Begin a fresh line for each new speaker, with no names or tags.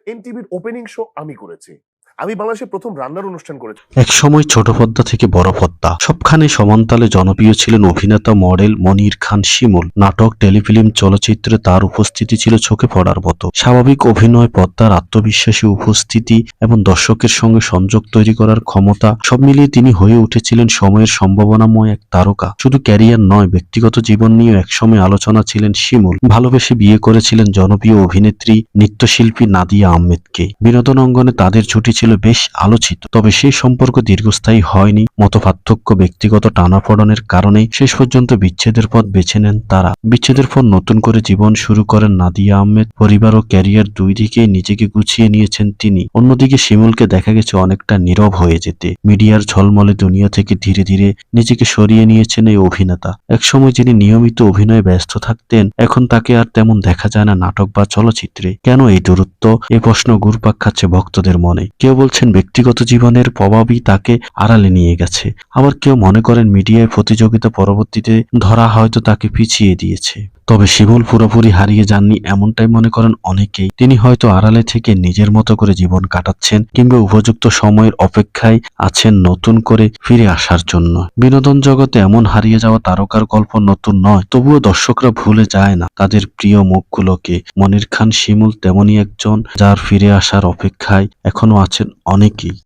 এনটিভির opening show আমি করেছি। আমি বাংলাদেশের প্রথম রান্নার অনুষ্ঠান করেছি।
এক সময় ছোট পর্দা থেকে বড় পর্দা সবখানে সমানতালে জনপ্রিয় ছিলেন অভিনেতা, মডেল মনির খান শিমুল। নাটক, টেলিফিল্ম, চলচ্চিত্রে তার উপস্থিতি ছিল চোখে পড়ার মতো। স্বাভাবিক অভিনয়, পর্দার আত্মবিশ্বাসী উপস্থিতি এবং দর্শকের সঙ্গে সংযোগ তৈরি করার ক্ষমতা, সব মিলিয়ে তিনি হয়ে উঠেছিলেন সময়ের সম্ভাবনাময় এক তারকা। শুধু ক্যারিয়ার নয়, ব্যক্তিগত জীবন নিয়েও একসময় আলোচনা ছিলেন শিমুল। ভালোবেসে বিয়ে করেছিলেন জনপ্রিয় অভিনেত্রী, নৃত্যশিল্পী নাদিয়া আহমেদকে। বিনোদন অঙ্গনে তাদের জুটি ছিল বেশ আলোচিত, তবে সেই সম্পর্ক দীর্ঘস্থায়ী হয়নি। মতপার্থক্য, ব্যক্তিগত টানাপোড়েনের কারণে শেষ পর্যন্ত বিচ্ছেদের পথ বেছে নেন তারা। বিচ্ছেদের পর নতুন করে জীবন শুরু করেন নাদিয়া আহমেদ। পরিবার ও ক্যারিয়ার দুই দিকেই নিজেকে গুছিয়ে নিয়েছেন তিনি। অন্যদিকে শিমুলকে দেখা গেছে অনেকটা নীরব হয়ে যেতে। মিডিয়ার ঝলমলে দুনিয়া থেকে ধীরে ধীরে নিজেকে সরিয়ে নিয়েছেন এই অভিনেতা। একসময় যিনি নিয়মিত অভিনয়ে ব্যস্ত থাকতেন, এখন তাকে আর তেমন দেখা যায় না নাটক বা চলচ্চিত্রে। কেন এই দূরত্ব? এ প্রশ্ন ঘুরপাক খাচ্ছে ভক্তদের মনে। কেউ বলছেন ব্যক্তিগত জীবনের প্রভাবই তাকে আড়ালে নিয়ে গেছে, আবার কেউ মনে করেন মিডিয়ায় প্রতিযোগিতা পরবর্তীতে ধরা হয়তো তাকে পিছিয়ে দিয়েছে। তবে শিমুল পুরোপুরি হারিয়ে যাননি এমনটাই মনে করেন অনেকেই। তিনি হয়তো আড়ালে থেকে নিজের মতো করে জীবন কাটাচ্ছেন, কিংবা উপযুক্ত সময়ের অপেক্ষায় আছেন নতুন করে ফিরে আসার জন্য। বিনোদন জগতে এমন হারিয়ে যাওয়া তারকার গল্প নতুন নয়, তবুও দর্শকরা ভুলে যায় না তাদের প্রিয় মুখগুলোকে। মনির খান শিমুল তেমনই একজন, যার ফিরে আসার অপেক্ষায় এখনো আছেন অনেকেই।